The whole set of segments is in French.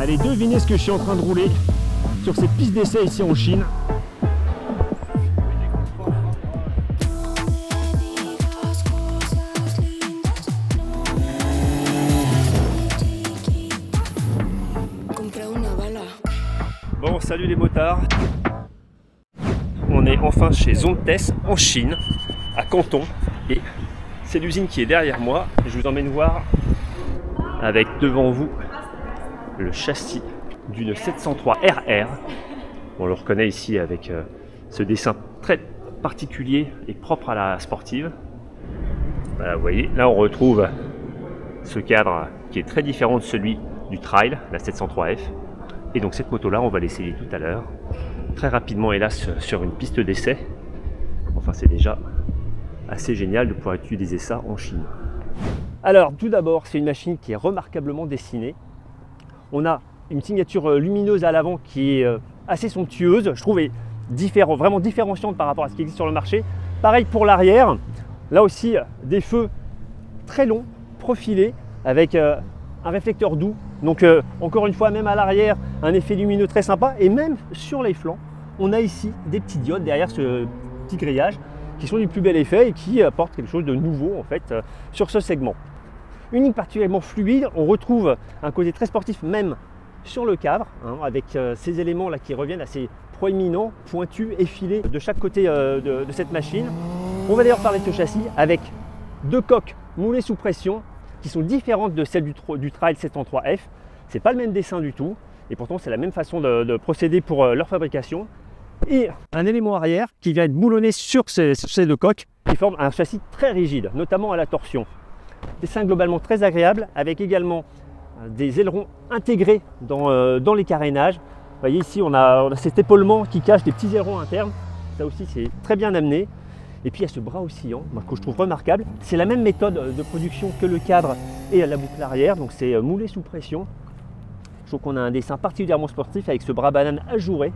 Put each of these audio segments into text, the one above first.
Allez, devinez ce que je suis en train de rouler sur cette piste d'essai ici en Chine. Bon, salut les motards. On est enfin chez Zontes en Chine, à Canton. Et c'est l'usine qui est derrière moi. Je vous emmène voir avec devant vous le châssis d'une 703 RR. On le reconnaît ici avec ce dessin très particulier et propre à la sportive. Voilà, vous voyez, là on retrouve ce cadre qui est très différent de celui du trail, la 703F. Et donc cette moto là, on va l'essayer tout à l'heure, très rapidement hélas sur une piste d'essai. Enfin c'est déjà assez génial de pouvoir utiliser ça en Chine. Alors tout d'abord, c'est une machine qui est remarquablement dessinée. On a une signature lumineuse à l'avant qui est assez somptueuse, je trouve, et vraiment différenciante par rapport à ce qui existe sur le marché. Pareil pour l'arrière, là aussi des feux très longs, profilés, avec un réflecteur doux. Donc encore une fois, même à l'arrière, un effet lumineux très sympa. Et même sur les flancs, on a ici des petits diodes derrière ce petit grillage qui sont du plus bel effet et qui apportent quelque chose de nouveau en fait sur ce segment. Une ligne particulièrement fluide, on retrouve un côté très sportif même sur le cadre, hein, avec ces éléments là qui reviennent assez proéminents, pointus, effilés de chaque côté de cette machine. On va d'ailleurs parler de ce châssis avec deux coques moulées sous pression qui sont différentes de celles du Trail 703F. C'est pas le même dessin du tout et pourtant c'est la même façon de procéder pour leur fabrication. Et un élément arrière qui vient être boulonné sur ces deux coques qui forment un châssis très rigide, notamment à la torsion. Dessin globalement très agréable avec également des ailerons intégrés dans les carénages. Vous voyez ici on a cet épaulement qui cache des petits ailerons internes. Ça aussi c'est très bien amené. Et puis il y a ce bras oscillant que je trouve remarquable. C'est la même méthode de production que le cadre et la boucle arrière. Donc c'est moulé sous pression. Je trouve qu'on a un dessin particulièrement sportif avec ce bras banane ajouré.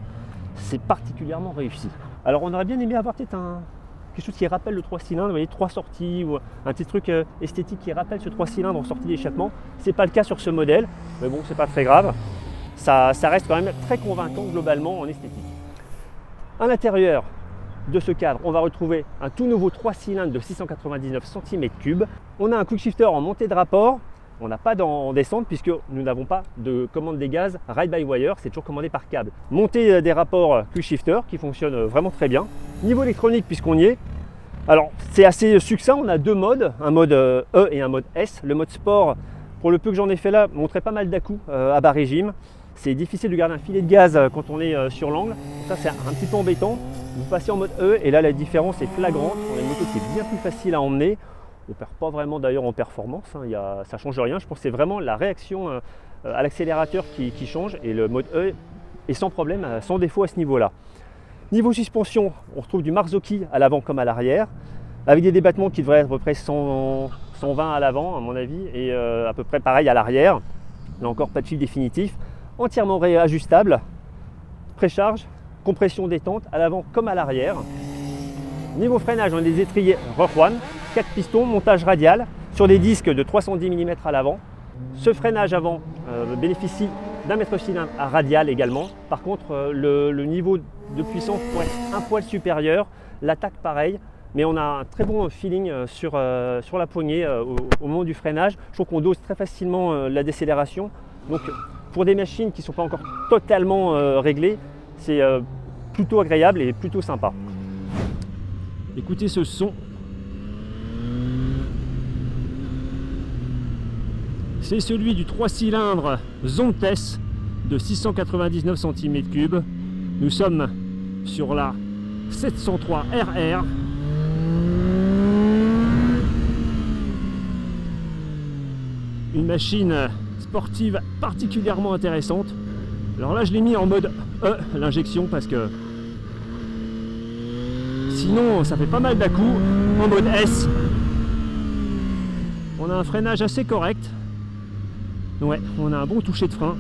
C'est particulièrement réussi. Alors on aurait bien aimé avoir peut-être quelque chose qui rappelle le 3 cylindres, vous voyez, 3 sorties ou un petit truc esthétique qui rappelle ce 3 cylindres en sortie d'échappement. C'est pas le cas sur ce modèle, mais bon, c'est pas très grave. Ça reste quand même très convaincant globalement en esthétique. À l'intérieur de ce cadre, on va retrouver un tout nouveau 3 cylindres de 699 cm3. On a un quick shifter en montée de rapport. On n'a pas en descente puisque nous n'avons pas de commande des gaz ride-by-wire, c'est toujours commandé par câble. Montée des rapports quick shifter qui fonctionnent vraiment très bien. Niveau électronique, puisqu'on y est, alors c'est assez succinct, on a deux modes, un mode E et un mode S. Le mode sport, pour le peu que j'en ai fait là, montrait pas mal d'à-coups à bas régime. C'est difficile de garder un filet de gaz quand on est sur l'angle, ça c'est un petit peu embêtant. Vous passez en mode E et là la différence est flagrante, on a une moto qui est bien plus facile à emmener. On ne perd pas vraiment d'ailleurs en performance, hein, ça ne change rien. Je pense que c'est vraiment la réaction à l'accélérateur qui change et le mode E est sans problème, sans défaut à ce niveau-là. Niveau suspension, on retrouve du Marzocchi à l'avant comme à l'arrière, avec des débattements qui devraient être à peu près 120 à l'avant à mon avis et à peu près pareil à l'arrière. Là encore pas de fil définitif, entièrement réajustable, précharge, compression détente à l'avant comme à l'arrière. Niveau freinage, on a des étriers Rohwan, 4 pistons, montage radial sur des disques de 310 mm à l'avant. Ce freinage avant bénéficie d'un mètre cylindre à radial également. Par contre, le niveau de puissance pourrait être un poil supérieur. L'attaque pareil, mais on a un très bon feeling sur la poignée au moment du freinage. Je trouve qu'on dose très facilement la décélération. Donc pour des machines qui ne sont pas encore totalement réglées, c'est plutôt agréable et plutôt sympa. Écoutez ce son. C'est celui du 3 cylindres Zontes de 699 cm3. Nous sommes sur la 703 RR. Une machine sportive particulièrement intéressante. Alors là je l'ai mis en mode E, l'injection, parce que sinon ça fait pas mal d'à-coups. En mode S, on a un freinage assez correct. Ouais, on a un bon toucher de frein.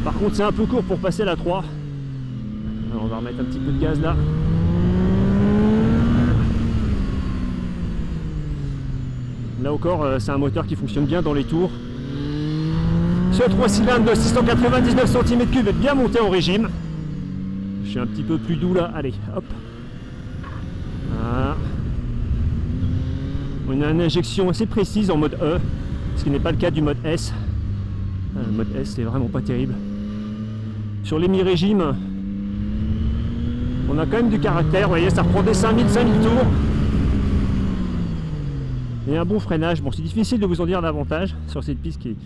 Par contre c'est un peu court pour passer la 3. Alors on va remettre un petit peu de gaz là. Là encore, c'est un moteur qui fonctionne bien dans les tours. Ce 3 cylindres de 699 cm3 est bien monté en régime. Je suis un petit peu plus doux là. Allez, hop. Voilà. On a une injection assez précise en mode E, ce qui n'est pas le cas du mode S. Le mode S, c'est vraiment pas terrible. Sur les mi-régimes, on a quand même du caractère. Vous voyez, ça reprend des 5000 tours. Et un bon freinage. Bon, c'est difficile de vous en dire davantage sur cette piste qui est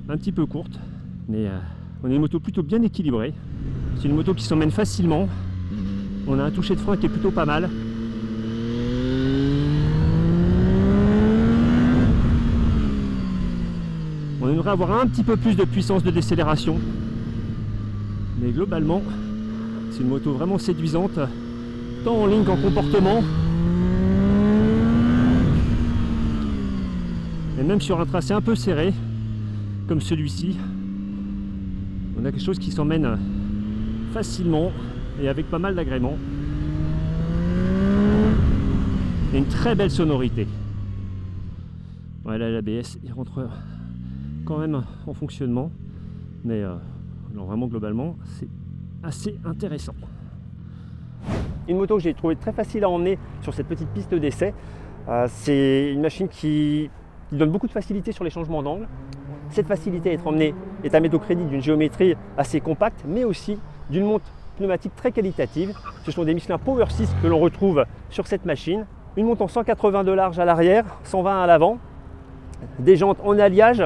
un petit peu courte, mais on a une moto plutôt bien équilibrée. C'est une moto qui s'emmène facilement. On a un toucher de frein qui est plutôt pas mal. On aimerait avoir un petit peu plus de puissance de décélération, mais globalement c'est une moto vraiment séduisante, tant en ligne qu'en comportement. Et même sur un tracé un peu serré, comme celui-ci, on a quelque chose qui s'emmène facilement et avec pas mal d'agréments. Et une très belle sonorité. Voilà, l'ABS, il rentre quand même en fonctionnement, mais alors vraiment globalement, c'est assez intéressant. Une moto que j'ai trouvé très facile à emmener sur cette petite piste d'essai. C'est une machine qui donne beaucoup de facilité sur les changements d'angle. Cette facilité à être emmenée est à mettre au crédit d'une géométrie assez compacte, mais aussi d'une monte pneumatique très qualitative. Ce sont des Michelin Power 6 que l'on retrouve sur cette machine. Une monte en 180 de large à l'arrière, 120 à l'avant, des jantes en alliage.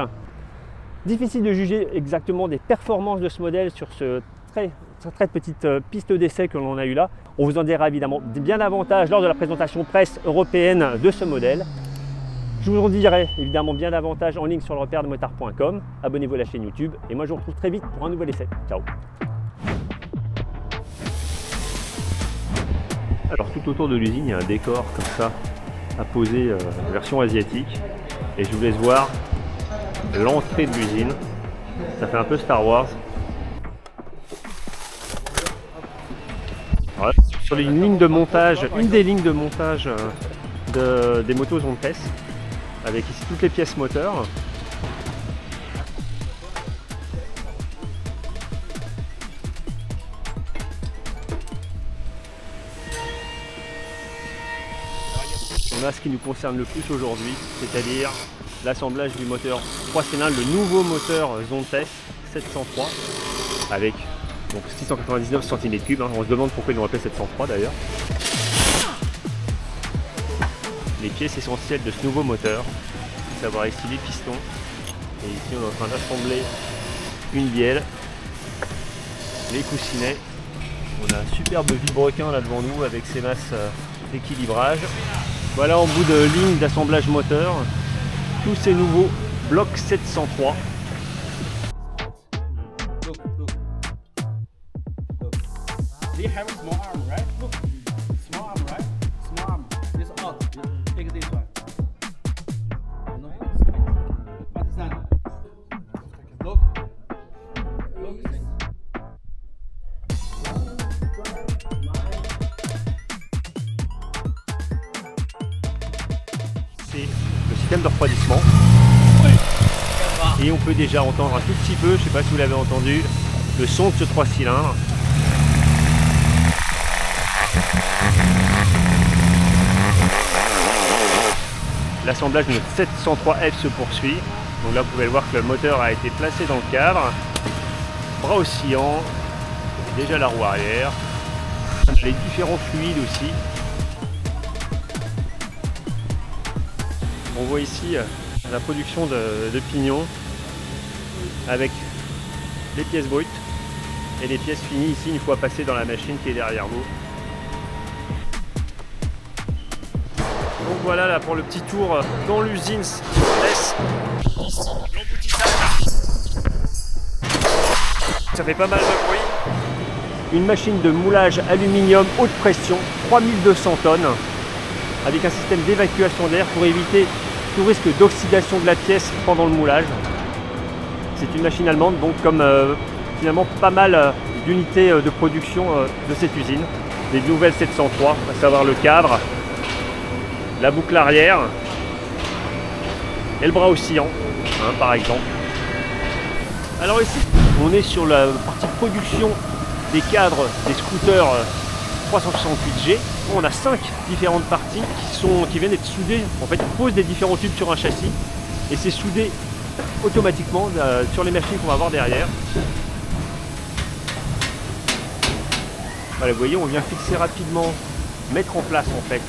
Difficile de juger exactement des performances de ce modèle sur ce très petite piste d'essai que l'on a eu là. On vous en dira évidemment bien davantage lors de la présentation presse européenne de ce modèle. Je vous en dirai évidemment bien davantage en ligne sur le repère-de-motard.com. Abonnez-vous à la chaîne YouTube et moi je vous retrouve très vite pour un nouvel essai. Ciao. Alors tout autour de l'usine il y a un décor comme ça à poser version asiatique et je vous laisse voir l'entrée de l'usine. Ça fait un peu Star Wars. Voilà. Sur une ligne de montage, une des lignes de montage des motos Zontes, avec ici toutes les pièces moteurs. On a ce qui nous concerne le plus aujourd'hui, c'est-à-dire l'assemblage du moteur 3 cylindres, le nouveau moteur Zontes 703 avec donc 699 cm3. On se demande pourquoi ils l'ont appelé 703 d'ailleurs. Les pièces essentielles de ce nouveau moteur, à savoir ici les pistons, et ici on est en train d'assembler une bielle, les coussinets. On a un superbe vilebrequin là devant nous avec ses masses d'équilibrage. Voilà en bout de ligne d'assemblage moteur, tous ces nouveaux blocs 703. Do you have a small arm, right? Look, small arm, right? Small arm. This out. Take this one. No. What is that? Look. Look. C'est le système de refroidissement. Et on peut déjà entendre un tout petit peu, je ne sais pas si vous l'avez entendu, le son de ce 3 cylindres. L'assemblage de notre 703F se poursuit. Donc là vous pouvez voir que le moteur a été placé dans le cadre. Bras oscillant, déjà la roue arrière, les différents fluides aussi. On voit ici la production de pignons avec les pièces brutes et les pièces finies ici une fois passées dans la machine qui est derrière vous. Donc voilà là pour le petit tour dans l'usine Zontes. Ici l'emboutissage. Ça fait pas mal de bruit. Une machine de moulage aluminium haute pression, 3200 tonnes, avec un système d'évacuation d'air pour éviter tout risque d'oxydation de la pièce pendant le moulage. C'est une machine allemande, donc comme finalement pas mal d'unités de production de cette usine. Des nouvelles 703, à savoir le cadre, la boucle arrière, et le bras oscillant, hein, par exemple. Alors ici, on est sur la partie production des cadres des scooters 368G. On a 5 différentes parties qui viennent d'être soudées. En fait, on pose des différents tubes sur un châssis et c'est soudé automatiquement sur les machines qu'on va avoir derrière. Voilà, vous voyez, on vient fixer rapidement, mettre en place en fait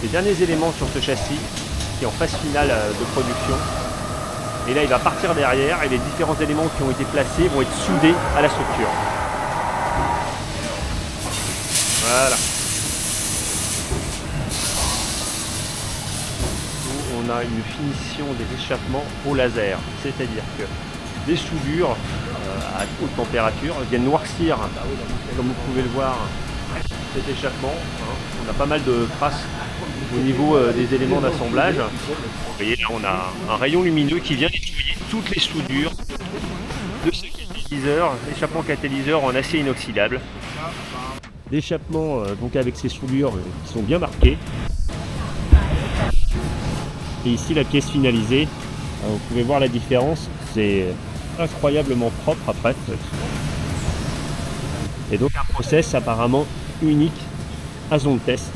les derniers éléments sur ce châssis qui est en phase finale de production. Et là, il va partir derrière et les différents éléments qui ont été placés vont être soudés à la structure. Voilà. On a une finition des échappements au laser, c'est-à-dire que des soudures à haute température viennent noircir, comme vous pouvez le voir, cet échappement. On a pas mal de traces au niveau des éléments d'assemblage. Vous voyez, là on a un rayon lumineux qui vient nettoyer toutes les soudures de ce catalyseur, échappement catalyseur en acier inoxydable. L'échappement donc avec ces soudures qui sont bien marquées. Et ici la pièce finalisée, vous pouvez voir la différence, c'est incroyablement propre après. Et donc un process apparemment unique à Zone Test.